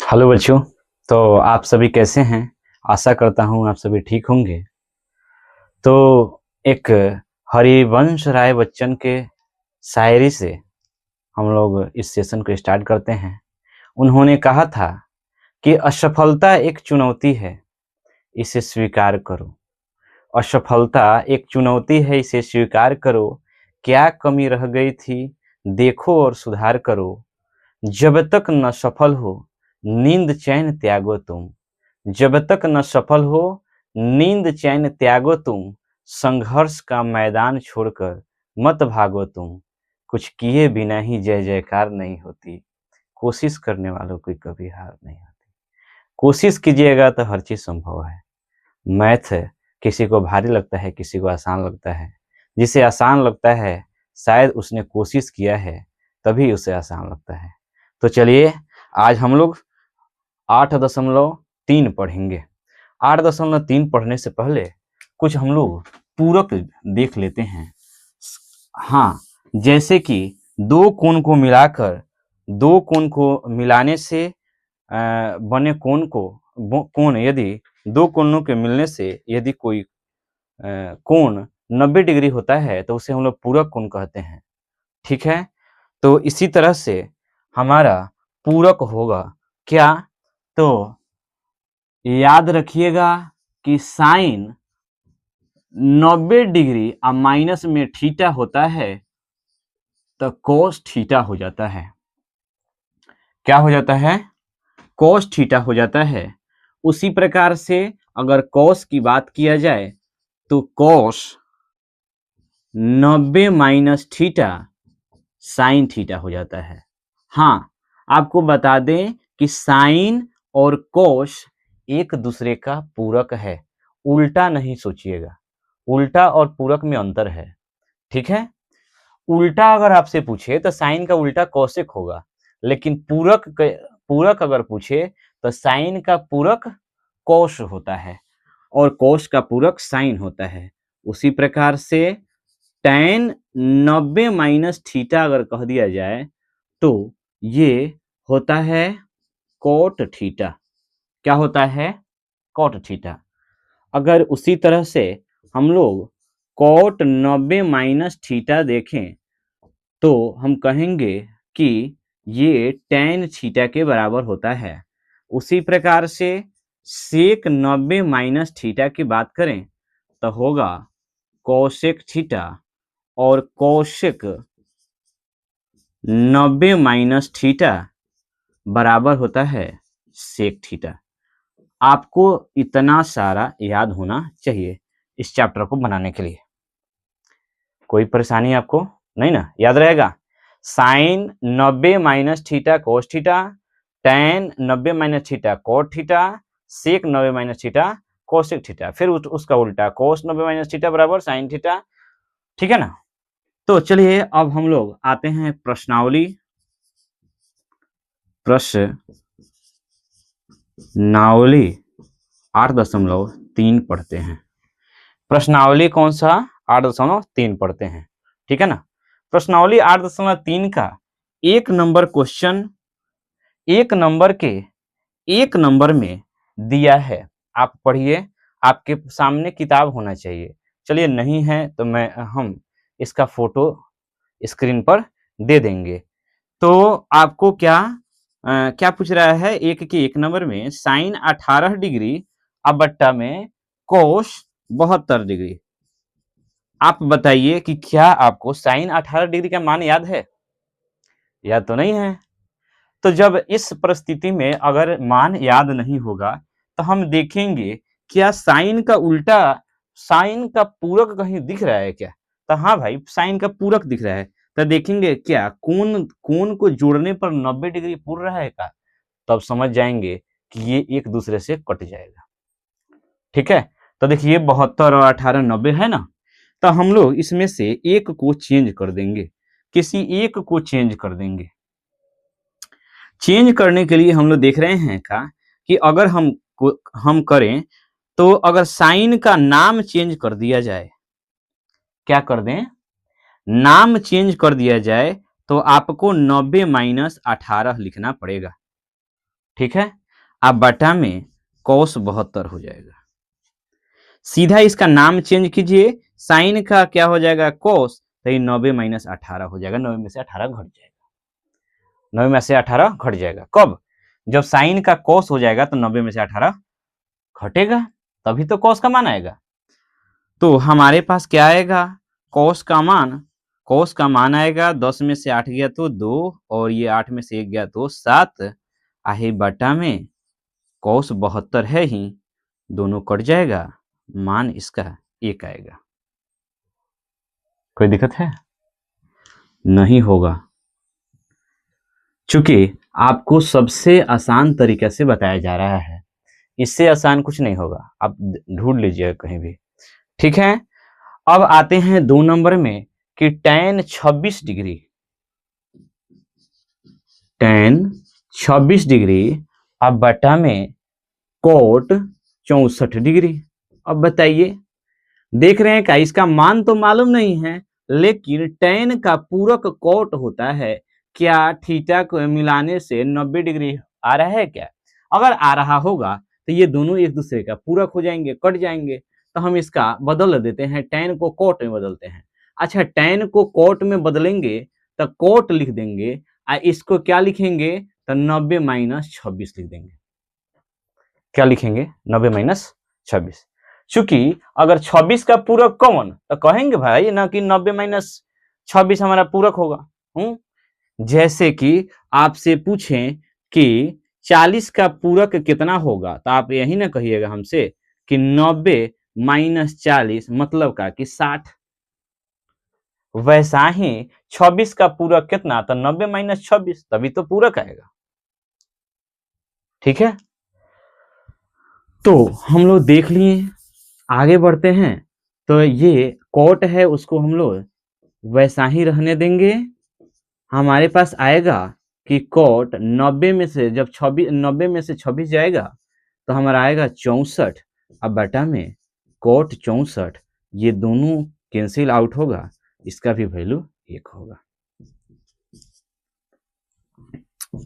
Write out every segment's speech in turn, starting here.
Hello बच्चों। तो आप सभी कैसे हैं? आशा करता हूँ आप सभी ठीक होंगे। तो एक हरिवंश राय बच्चन के शायरी से हम लोग इस सेशन को स्टार्ट करते हैं। उन्होंने कहा था कि असफलता एक चुनौती है, इसे स्वीकार करो। असफलता एक चुनौती है, इसे स्वीकार करो। क्या कमी रह गई थी, देखो और सुधार करो। जब तक न सफल हो, नींद चैन त्यागो तुम। जब तक न सफल हो, नींद चैन त्यागो तुम। संघर्ष का मैदान छोड़कर मत भागो तुम। कुछ किए बिना ही जय जयकार नहीं होती। कोशिश करने वालों की कभी हार नहीं होती। कोशिश कीजिएगा तो हर चीज संभव है। मैथ किसी को भारी लगता है, किसी को आसान लगता है। जिसे आसान लगता है शायद उसने कोशिश किया है, तभी उसे आसान लगता है। तो चलिए आज हम लोग 8.3 पढ़ेंगे। 8.3 पढ़ने से पहले कुछ हम लोग पूरक देख लेते हैं। हाँ, जैसे कि दो कोण को मिलाकर, दो कोण को मिलाने से बने कोण यदि दो कोणों के मिलने से यदि कोई कोण 90 डिग्री होता है तो उसे हम लोग पूरक कोण कहते हैं। ठीक है, तो इसी तरह से हमारा पूरक होगा क्या? तो याद रखिएगा कि साइन 90 डिग्री और माइनस में थीटा होता है तो कोस थीटा हो जाता है। क्या हो जाता है? कोस थीटा हो जाता है। उसी प्रकार से अगर कोस की बात किया जाए तो कोस 90 माइनस थीटा साइन थीटा हो जाता है। हाँ, आपको बता दें कि साइन और कोस एक दूसरे का पूरक है। उल्टा नहीं सोचिएगा, उल्टा और पूरक में अंतर है। ठीक है, उल्टा अगर आपसे पूछे तो साइन का उल्टा कोसेक होगा, लेकिन पूरक अगर पूछे तो साइन का पूरक कोस होता है और कोस का पूरक साइन होता है। उसी प्रकार से tan 90 माइनस थीटा अगर कह दिया जाए तो ये होता है कोट थीटा। क्या होता है? Cot theta. अगर उसी तरह से हम लोग कोट 90 माइनस थीटा देखें तो हम कहेंगे कि ये tan थीटा के बराबर होता है। उसी प्रकार से सेक 90 माइनस थीटा की बात करें तो होगा कोसेक थीटा और कोसेक 90 माइनस थीटा बराबर होता है सेक थीटा। आपको इतना सारा याद होना चाहिए इस चैप्टर को बनाने के लिए। कोई परेशानी आपको नहीं ना? याद रहेगा sine 90 minus theta cos theta, tan 90 minus theta cot theta, sec 90 minus theta cosec theta, फिर उसका उल्टा कोस 90 माइनस थीटा बराबर साइन थीटा। ठीक है ना? तो चलिए अब हम लोग आते हैं प्रश्नावली 8.3 पढ़ते हैं। प्रश्नावली कौन सा? 8.3 पढ़ते हैं। ठीक है ना? प्रश्नावली 8.3 का एक नंबर क्वेश्चन एक नंबर में दिया है। आप पढ़िए, आपके सामने किताब होना चाहिए। चलिए नहीं है तो हम इसका फोटो स्क्रीन पर दे देंगे। तो आपको क्या पूछ रहा है? एक के एक नंबर में साइन 18 डिग्री अब बट्टा में कोस 72 डिग्री। आप बताइए कि क्या आपको साइन 18 डिग्री का मान याद है? याद तो नहीं है। तो जब इस परिस्थिति में अगर मान याद नहीं होगा तो हम देखेंगे क्या साइन का उल्टा, साइन का पूरक कहीं दिख रहा है क्या? तो हाँ भाई, साइन का पूरक दिख रहा है। तो देखेंगे क्या कोण को जोड़ने पर 90 डिग्री पूर रहा है का? तब समझ जाएंगे कि ये एक दूसरे से कट जाएगा। ठीक है, तो देखिए 72 और 18 90 है ना, तो हम लोग इसमें से एक को चेंज कर देंगे, किसी एक को चेंज कर देंगे। चेंज करने के लिए हम लोग देख रहे हैं कि अगर हम करें तो अगर साइन का नाम चेंज कर दिया जाए, क्या कर दें? नाम चेंज कर दिया जाए तो आपको 90 माइनस 18 लिखना पड़ेगा। ठीक है। अब बटा में cos 72 हो जाएगा। सीधा इसका नाम चेंज कीजिए, साइन का क्या हो जाएगा cos, तो ये 90 माइनस 18 हो जाएगा। 90 में से 18 घट जाएगा। 90 में से 18 घट जाएगा। कब? जब साइन का cos हो जाएगा तो 90 में से 18 घटेगा, तभी तो cos का मान आएगा। तो हमारे पास क्या आएगा? cos का मान आएगा 10 में से 8 गया तो 2, और ये 8 में से 1 गया तो 7, आहे बटा में cos 72 है ही, दोनों कट जाएगा, मान इसका 1 आएगा। कोई दिक्कत है? नहीं होगा, चूंकि आपको सबसे आसान तरीके से बताया जा रहा है, इससे आसान कुछ नहीं होगा, आप ढूंढ लीजिए कहीं भी। ठीक है। अब आते हैं 2 नंबर में कि tan 26 डिग्री, tan 26 डिग्री अब बटा में cot 64 डिग्री। अब बताइए, देख रहे हैं क्या? इसका मान तो मालूम नहीं है, लेकिन tan का पूरक cot होता है। क्या थीटा को मिलाने से 90 डिग्री आ रहा है क्या? अगर आ रहा होगा तो ये दोनों एक दूसरे का पूरक हो जाएंगे, कट जाएंगे। तो हम इसका बदल देते हैं, tan को cot में बदलते हैं। अच्छा, tan को cot में बदलेंगे तो cot लिख देंगे, इसको क्या लिखेंगे? तो 90 माइनस 26 लिख देंगे। क्या लिखेंगे? 90 माइनस 26। चूंकि अगर 26 का पूरक कौन, तो कहेंगे भाई ना कि 90 माइनस 26 हमारा पूरक होगा। जैसे कि आपसे पूछें कि 40 का पूरक कितना होगा, तो आप यही ना कहिएगा हमसे कि 90 माइनस 40 मतलब का कि 60। वैसा ही 26 का पूरक कितना, तो 90 माइनस 26, तभी तो पूरक आएगा। ठीक है, तो हम लोग देख लिए, आगे बढ़ते हैं। तो ये cot है, उसको हम लोग वैसा ही रहने देंगे। हमारे पास आएगा कि cot 90 में से जब 90 में से 26 जाएगा तो हमारा आएगा 64। अब बटा में cot 64, ये दोनों कैंसिल आउट होगा, इसका भी वैल्यू 1 होगा।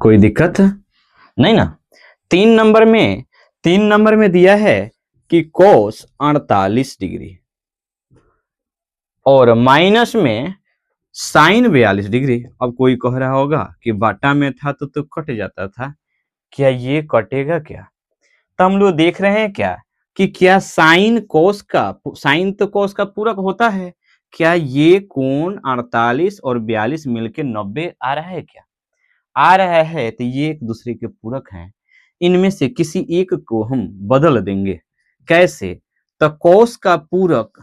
कोई दिक्कत नहीं ना? 3 नंबर में दिया है कि cos 48 डिग्री और माइनस में साइन 42 डिग्री। अब कोई कह रहा होगा कि बाटा में था तो कट जाता था, क्या ये कटेगा क्या? तो हम लोग देख रहे हैं क्या कि क्या साइन तो कोस का पूरक होता है। क्या ये कोण 48 और 42 मिलके 90 आ रहा है क्या? आ रहा है, तो ये एक दूसरे के पूरक हैं। इनमें से किसी एक को हम बदल देंगे। कैसे? तो कोस का पूरक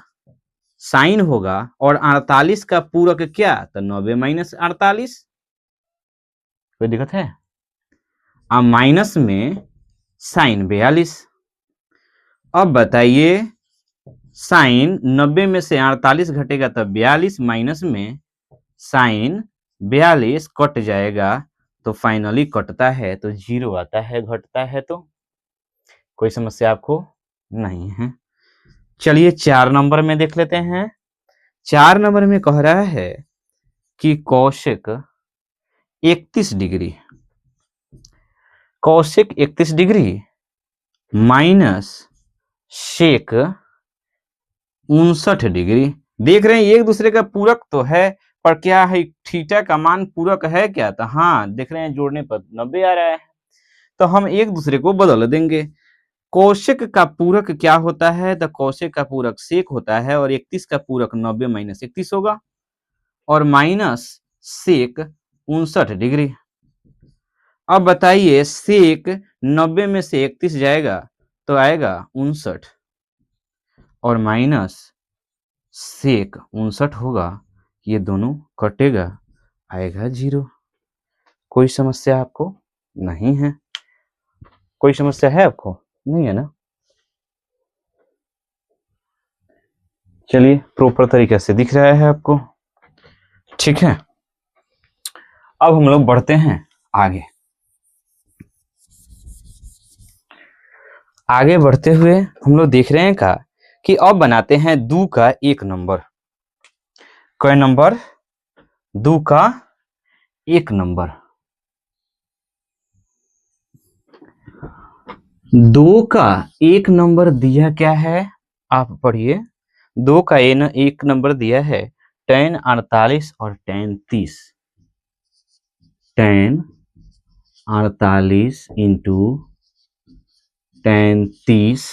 साइन होगा और 48 का पूरक क्या, तो 90 माइनस 48। कोई दिक्कत है? अब माइनस में साइन 42। अब बताइए, साइन 90 में से 48 घटेगा तो 42, माइनस में साइन 42 कट जाएगा, तो फाइनली कटता है तो 0 आता है, घटता है तो कोई समस्या आपको नहीं है। चलिए 4 नंबर में देख लेते हैं। 4 नंबर में कह रहा है कि Kaushik 31 degree, Kaushik 31 degree minus shake 59 degree. देख रहे हैं एक दूसरे का पूरक तो है, पर क्या है, थीटा का मान पूरक है क्या? तो हाँ, देख रहे हैं जोड़ने पर 90 आ रहा है, तो हम एक दूसरे को बदल देंगे। कौशिक का पूरक क्या होता है? तो कौशिक का पूरक सेक होता है, और 31 का पूरक 90 माइनस 31 होगा, और माइनस सेक 59 डिग्री। अब बताइए, सेक 90 में से 31 जाएगा तो आएगा 59, और माइनस सेक 59 होगा, ये दोनों कटेगा, आएगा 0। कोई समस्या आपको नहीं है? कोई समस्या है आपको? नहीं है ना? चलिए, प्रॉपर तरीके से दिख रहा है आपको। ठीक है, अब हम लोग बढ़ते हैं आगे। आगे बढ़ते हुए हम लोग देख रहे हैं का कि अब बनाते हैं 2 का 1 नंबर। कोई नंबर? 2 का 1 नंबर। 2 का एक नंबर दिया क्या है, आप पढ़िए। 2 का एक नंबर दिया है tan 48 और tan 30। tan 48 into tan 30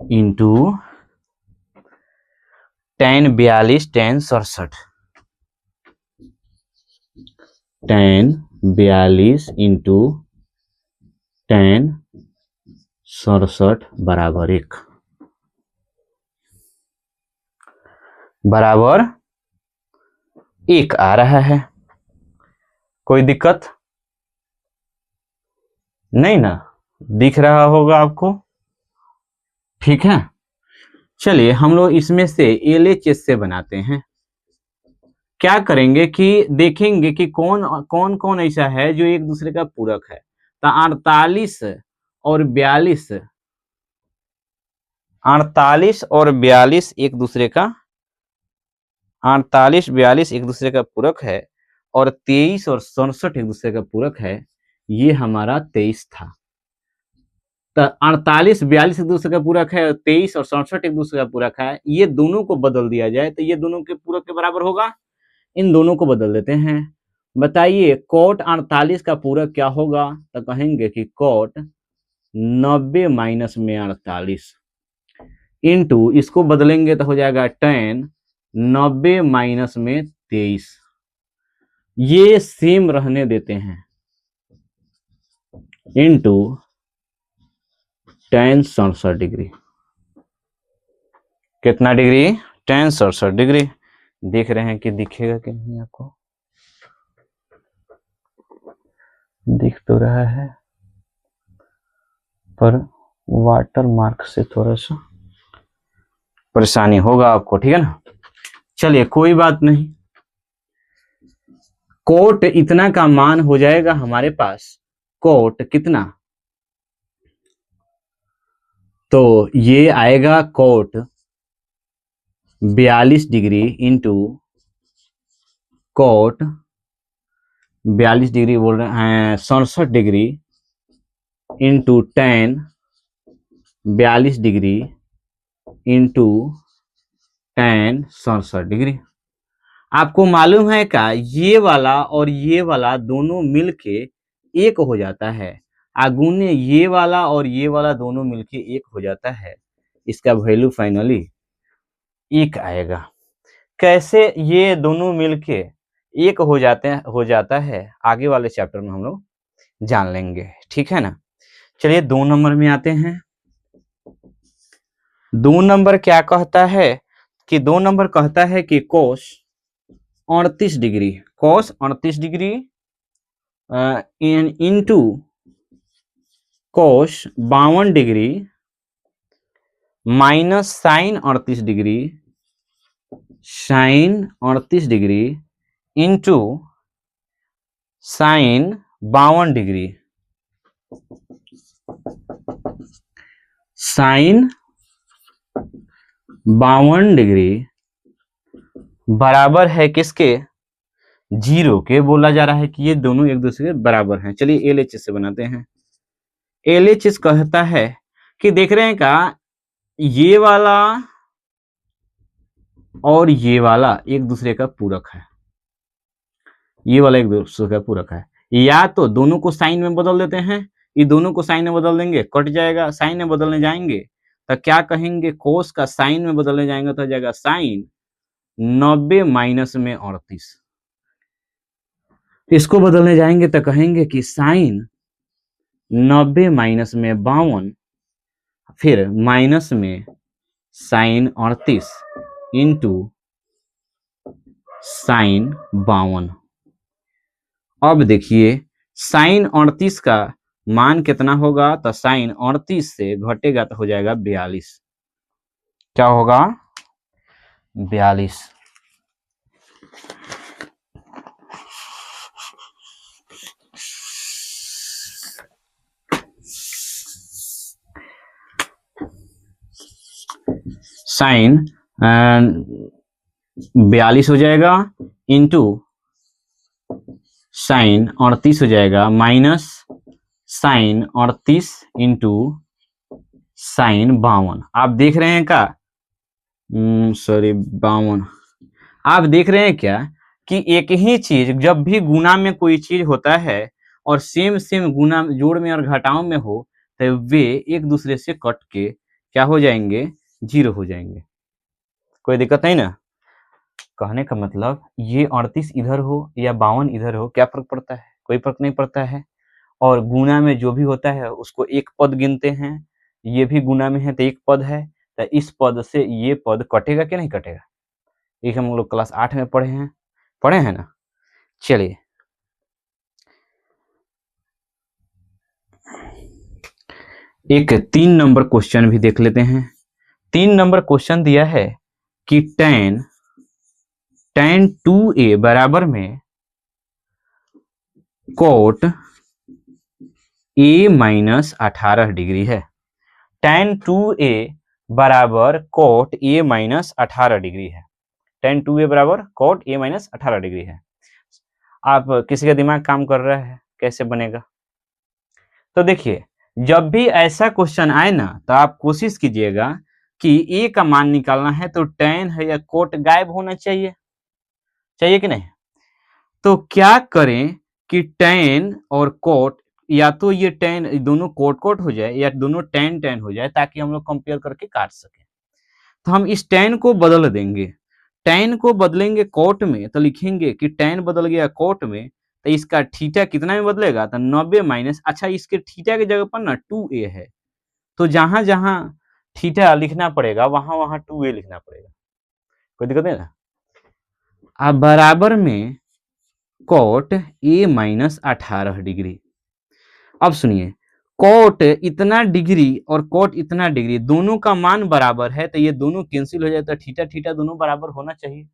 into tan 42 tan 67। tan 42 into tan 67 बराबर 1 बराबर 1 आ रहा है। कोई दिक्कत नहीं ना, दिख रहा होगा आपको, ठीक है। चलिए हम लोग इसमें से LHS से बनाते हैं। क्या करेंगे कि देखेंगे कि कौन कौन कौन ऐसा है जो एक दूसरे का पूरक है। तो 48 और 42, 48 और 42 एक दूसरे का, 48 42 एक दूसरे का पूरक है, और 23 और 67 एक दूसरे का पूरक है। ये हमारा 23 था। तो 48 42 एक दूसरे का पूरक है, 23 और 67 एक दूसरे का पूरक है। ये दोनों को बदल दिया जाए तो ये दोनों के पूरक के बराबर होगा। इन दोनों को बदल देते हैं। बताइए कोट 48 का पूरक क्या होगा, तो कहेंगे कि कोट 90 माइनस में 48 इंटू, इसको बदलेंगे तो हो जाएगा tan 90 माइनस में 23। ये सेम रहने देते हैं इंटू tan 67 डिग्री। कितना डिग्री, tan 67 डिग्री। देख रहे हैं कि दिखेगा कि नहीं आपको, दिख तो रहा है पर वाटर मार्क से थोड़ा सा परेशानी होगा आपको, ठीक है ना। चलिए कोई बात नहीं, कोट इतना का मान हो जाएगा हमारे पास, कोट कितना, तो ये आएगा cot 42 degree into cot 42 degree बोल रहे हैं 67 degree into tan 42 degree into tan 67 degree. आपको मालूम है क्या, ये वाला और ये वाला दोनों मिलके एक हो जाता है, आगुने ये वाला और ये वाला दोनों मिलके एक हो जाता है। इसका वैल्यू फाइनली 1 आएगा। कैसे ये दोनों मिलके एक हो जाता है, आगे वाले चैप्टर में हम लोग जान लेंगे, ठीक है ना। चलिए 2 नंबर में आते हैं। 2 नंबर क्या कहता है कि 2 नंबर कहता है कि cos 38 degree, cos 38 degree into cos 52 degree minus sine 38 degree, sine 38 degree into sine 52 degree, sine 52 degree बराबर है किसके, 0 के। बोला जा रहा है कि ये दोनों एक दूसरे के बराबर हैं। चलिए LHS से बनाते हैं। LHS कहता है कि देख रहे हैं का, ये वाला और ये वाला एक दूसरे का पूरक है, ये वाला एक दूसरे का पूरक है। या तो दोनों को साइन में बदल देते हैं, ये दोनों को साइन में बदल देंगे, कट जाएगा। साइन में बदलने जाएंगे तो क्या कहेंगे, कोस का साइन में बदलने जाएंगे तो हो जाएगा साइन 90 माइनस में 38। इसको बदलने जाएंगे तो कहेंगे कि साइन 90 माइनस में 52, फिर माइनस में साइन 38 इंटू साइन 52। अब देखिए साइन 38 का मान कितना होगा, तो साइन 38 से घटेगा तो हो जाएगा 42। क्या होगा, 42। साइन 42 हो जाएगा इंटू साइन 38 हो जाएगा माइनस साइन 38 इंटू साइन 52। आप देख रहे हैं क्या, सॉरी 52, आप देख रहे हैं क्या कि एक ही चीज जब भी गुना में कोई चीज होता है और सेम सेम गुना जोड़ में और घटाव में हो तो वे एक दूसरे से कट के क्या हो जाएंगे, जीरो हो जाएंगे। कोई दिक्कत नहीं ना। कहने का मतलब ये 38 इधर हो या 52 इधर हो, क्या फर्क पड़ता है, कोई फर्क नहीं पड़ता है। और गुना में जो भी होता है उसको एक पद गिनते हैं, ये भी गुना में है तो एक पद है, तो इस पद से ये पद कटेगा कि नहीं कटेगा। एक हम लोग क्लास 8 में पढ़े हैं ना। चलिए एक 3 नंबर क्वेश्चन भी देख लेते हैं। 3 नंबर क्वेश्चन दिया है कि tan 2a बराबर में कोट a माइनस 18 डिग्री है। tan 2a बराबर कोट a माइनस 18 डिग्री है। tan 2a बराबर कोट a माइनस 18 डिग्री है। आप किसी का दिमाग काम कर रहा है कैसे बनेगा। तो देखिए जब भी ऐसा क्वेश्चन आए ना तो आप कोशिश कीजिएगा कि a का मान निकालना है तो tan है या कोट गायब होना चाहिए, चाहिए कि नहीं। तो क्या करें कि tan और कोट, या तो ये tan दोनों कोट हो जाए या दोनों tan हो जाए ताकि हम लोग कंपेयर करके काट सकें। तो हम इस tan को बदल देंगे, tan को बदलेंगे कोट में तो लिखेंगे कि tan बदल गया कोट में तो इसका थीटा कितना में बदलेगा, तो 90 माइनस, अच्छा इसके थीटा की जगह पर ना 2a है तो जहां जहां थीटा लिखना पड़ेगा वहां वहां 2a लिखना पड़ेगा। कोई दिक्कत नहीं ना। अब बराबर में कोट a माइनस 18 डिग्री। अब सुनिए कोट इतना डिग्री और कोट इतना डिग्री दोनों का मान बराबर है तो ये दोनों कैंसिल हो जाए तो थीटा थीटा दोनों बराबर होना चाहिए।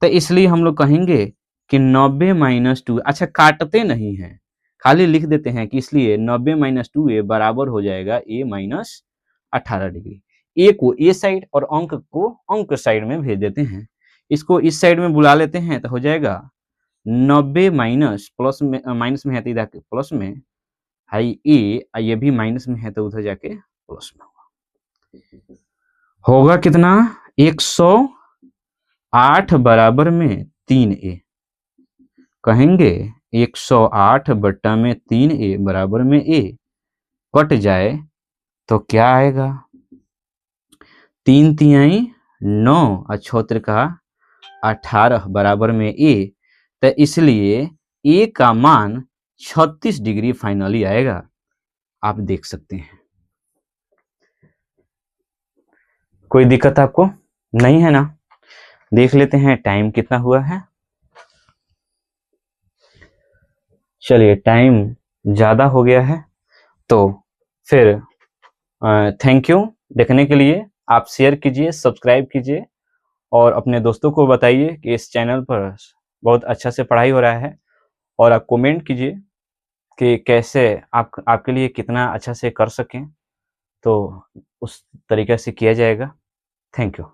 तो इसलिए हम लोग कहेंगे कि 90 माइनस 2, अच्छा काटते नहीं है खाली लिख देते हैं कि इसलिए 90 माइनस 2a बराबर हो जाएगा a माइनस 18 डिग्री। a को a साइड और अंक को अंक साइड में भेज देते हैं, इसको इस साइड में बुला लेते हैं तो हो जाएगा 90 माइनस प्लस में, माइनस में है तो इधर प्लस में है ए, ये भी माइनस में है तो उधर जाके प्लस में होगा कितना 108 बराबर में 3a। कहेंगे 108 बट्टा में 3a बराबर में a, कट जाए तो क्या आएगा 3 तिहाई 9 और 6 का 18 बराबर में a, तो इसलिए a का मान 36 डिग्री फाइनली आएगा। आप देख सकते हैं। कोई दिक्कत आपको नहीं है ना। देख लेते हैं टाइम कितना हुआ है। चलिए टाइम ज्यादा हो गया है तो फिर थैंक यू देखने के लिए। आप शेयर कीजिए, सब्सक्राइब कीजिए और अपने दोस्तों को बताइए कि इस चैनल पर बहुत अच्छा से पढ़ाई हो रहा है। और आप कमेंट कीजिए कि कैसे आपके लिए कितना अच्छा से कर सकें, तो उस तरीके से किया जाएगा। Thank you.